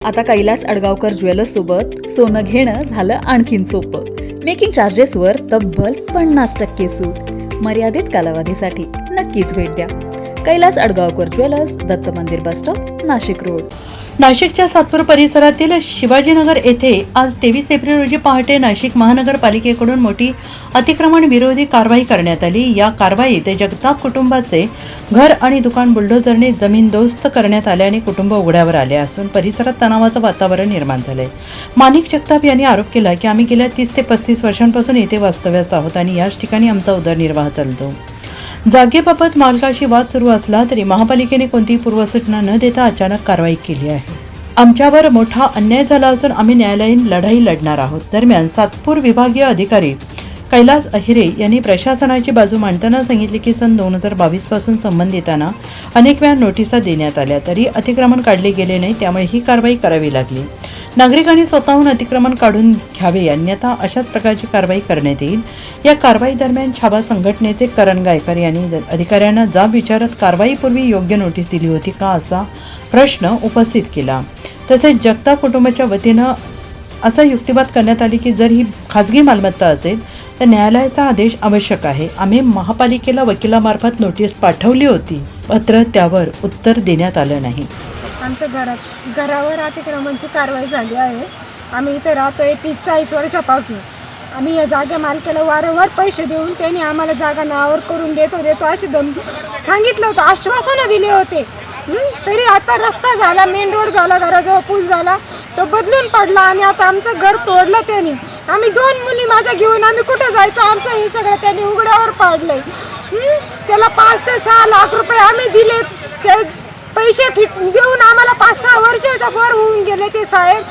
आता कैलास अडगावकर ज्वेलर्स सोबत सोनं घेणं झालं आणखीन सोपं. मेकिंग चार्जेसवर तब्बल 50% सूट. मर्यादित कालावधीसाठी नक्कीच भेट द्या. कैलास अडगावकर ज्वेलर्स, दत्त मंदिर बस स्टॉप, नाशिक रोड. नाशिकच्या सातपूर परिसरातील शिवाजीनगर येथे आज 23 एप्रिल रोजी पहाटे नाशिक महानगरपालिकेकडून मोठी अतिक्रमण विरोधी कारवाई करण्यात आली. या कारवाईत जगताप कुटुंबाचे घर आणि दुकान बुलडोझरने जमीनदोस्त करण्यात आल्याने कुटुंब उघड्यावर आले असून परिसरात तणावाचं वातावरण निर्माण झालंय. माणिक जगताप यांनी आरोप केला की आम्ही गेल्या 30 ते 35 वर्षांपासून येथे वास्तव्यास आहोत आणि याच ठिकाणी आमचा उदरनिर्वाह चालतो. जागेबाबत मालकाशी वाद सुरू असला तरी महापालिकेने कोणतीही पूर्वसूचना न देता अचानक कारवाई केली आहे. आमच्यावर मोठा अन्याय झाला असून आम्ही न्यायालयीन लढाई लढणार आहोत. दरम्यान सातपूर विभागीय अधिकारी कैलास अहिरे यांनी प्रशासनाची बाजू मांडताना सांगितले की सन 2022 पासून संबंधितांना अनेक वेळा नोटिसा देण्यात आल्या तरी अतिक्रमण काढले गेले नाही, त्यामुळे ही कारवाई करावी लागली. नागरिकांनी स्वतःहून अतिक्रमण काढून घ्यावे, अन्यथा अशाच प्रकारची कारवाई करण्यात येईल. या कारवाई दरम्यान छाबा संघटनेचे करण गायकर यांनी अधिकाऱ्यांना जाब विचारत कारवाईपूर्वी योग्य नोटीस दिली होती का असा प्रश्न उपस्थित केला. तसेच जगताप कुटुंबाच्या वतीनं असा युक्तिवाद करण्यात आली की जर ही खाजगी मालमत्ता असेल तर न्यायालयाचा आदेश आवश्यक आहे. आम्ही महापालिकेला वकिलामार्फत नोटीस पाठवली होती, मात्र त्यावर उत्तर देण्यात आलं नाही. आमच्या घरावर अतिक्रमणची कारवाई झाली आहे. आम्ही इथे राहतोय 30-40 वर्षापासून. आम्ही या जागा मालकाला वारंवार पैसे देऊन त्यांनी आम्हाला जागा नावावर करून देतो असे सांगितलं होतं, आश्वासनं दिले होते. तरी आता रस्ता झाला, मेन रोड झाला, घराजवळ पूल झाला, तो बदलून पडला आणि आता आमचं घर तोडलं त्यांनी. आम्ही 2 मुली माझ्या घेऊन आम्ही कुठे जायचं, आमचं हे सगळं त्यांनी उघड्यावर पाडलंय. त्याला 5 ते 6 लाख रुपये आम्ही दिले. ते पैसे देऊन आम्हाला 5-6 वर्षाच्या वर होऊन गेले ते साहेब.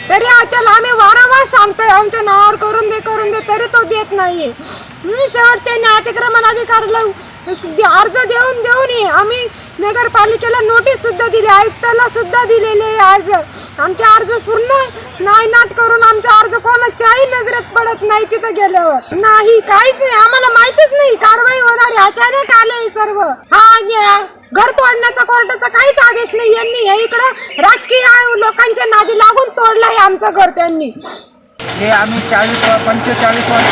तरी त्याला आम्ही वारंवार सांगतोय आमच्या नावावर करून दे, तरी तो देत नाहीये. शेवट त्यांनी अतिक्रमण अधिकाऱ्याला अर्ज देऊन आम्ही नगरपालिकेला नोटीस सुद्धा दिली, आयुक्ताला सुद्धा दिलेले अर्ज. आमचे अर्ज पूर्ण नायनाट करून आमचे अर्ज कोणाच्याही नजरेत पडत नाही. तिथं गेल्यावर नाही, काहीच नाही, आम्हाला माहितीच नाही कारवाई होणार आहे. अचानक आले सर्व. हा घर तोडण्याचा कोर्टाचा काहीच आदेश नाही. यांनी हे इकडं राजकीय लोकांच्या नादी लागून तोडलंय आमचं घर त्यांनी. हे आम्ही 45 वर्ष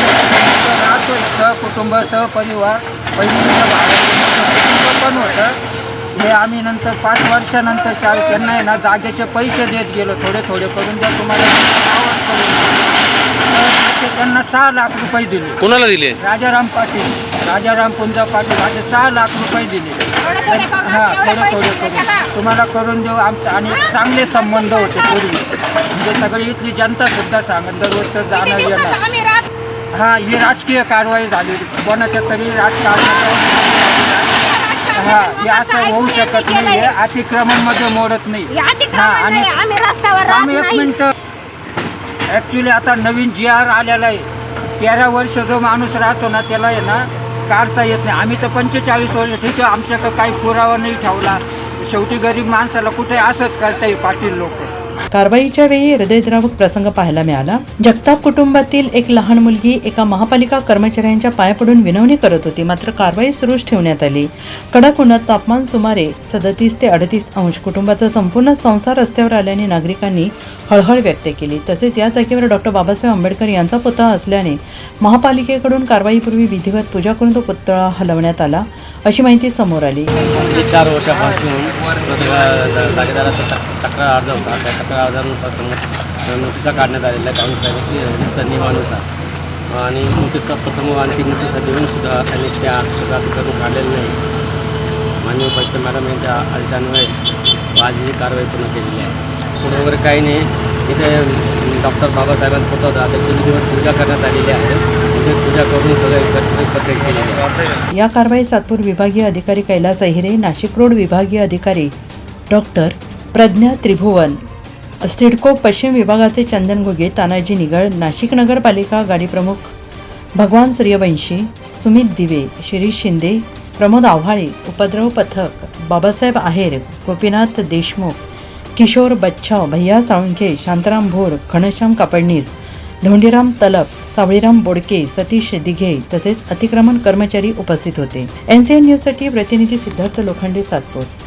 राहतो, सहकुटुंब सहपरिवार. पहिली भाडं पण होतं. हे आम्ही नंतर 5 वर्षानंतर त्यांना आहे ना जागेचे पैसे देत गेलो, थोडे करून द्या तुम्हाला त्यांना 6 लाख रुपये दिले. कोणाला दिले? राजाराम पुंजा पाटील असे 6 लाख रुपये दिले. थोडे करून तुम्हाला करून देऊ. आमचा आणि चांगले संबंध होते पूर्वी, म्हणजे सगळी इथली जनता सुद्धा सांगत दररोजचं जाणं येणार. ही राजकीय कारवाई झाली कोणाच्या तरी राजकारण. हे असं होऊ शकत नाही. हे अतिक्रमण मध्ये मोडत नाही. आणि आम्ही 1 मिनिट, ॲक्च्युली आता नवीन GR आलेला आहे. 13 वर्ष जो माणूस राहतो ना त्याला आहे ना काढता येत नाही. आम्ही तर 45 वर्ष, ठीक आहे, आमच्याकडे काही पुरावा नाही ठेवला. शेवटी गरीब माणसाला कुठे असंच करता येईल पाटील लोक. कारवाईच्या वेळी हृदयद्रावक प्रसंग पाहायला मिळाला. जगताप कुटुंबातील एक लहान मुलगी एका महापालिका कर्मचाऱ्यांच्या पाया पडून विनवणी करत होती, मात्र कारवाई सुरूच ठेवण्यात आली. कडक उन्हात तापमान सुमारे 37 ते 38 अंश. कुटुंबाचा संपूर्ण संसार रस्त्यावर आल्याने नागरिकांनी हळहळ व्यक्त केली. तसेच या जागेवर डॉक्टर बाबासाहेब आंबेडकर यांचा पुतळा असल्याने महापालिकेकडून कारवाईपूर्वी विधिवत पूजा करून तो पुतळा हलवण्यात आला, अशी माहिती समोर आली. 4 वर्षापासून जागेदाराचा तक्रार अर्ज होता. त्या तक्रार अर्जानुसार नोटिसा काढण्यात आलेल्या काउन्सिलरच्या नियमानुसार आणि नोटीसचा प्रथम आणखी नोटिसा देऊन सुद्धा त्यांनी त्या अतिक्रमण काढलेलं नाही. माननीय उपायुक्त मॅडम यांच्या आदेशान्वये आज ही कारवाई पूर्ण केलेली आहे. पुढे वगैरे काही नाही. इथे डॉक्टर बाबासाहेबांचा पुतळा होता, त्याची विधिवत पूजा करण्यात आलेली आहे. तिथे पूजा करून सगळे एकत्रित केलेले आहे. या कारवाईत सातपूर विभागीय अधिकारी कैलास अहिरे, नाशिक रोड विभागीय अधिकारी डॉक्टर प्रज्ञा त्रिभुवन, सिडको पश्चिम विभागाचे चंदन घुगे, तानाजी निगळ, नाशिक नगरपालिका गाडी प्रमुख भगवान सूर्यवंशी, सुमित दिवे, शिरीष शिंदे, प्रमोद आव्हाळे, उपद्रव पथक बाबासाहेब आहेर, गोपीनाथ देशमुख, किशोर बच्छाव, भैया साळुंखे, शांताराम भोर, घनश्याम कापडणीस, धोंडीराम तलप, सावळीराम बोडके, सतीश दिघे तसेच अतिक्रमण कर्मचारी उपस्थित होते. NCN न्यूजसाठी प्रतिनिधी सिद्धार्थ लोखंडे, सातपूर.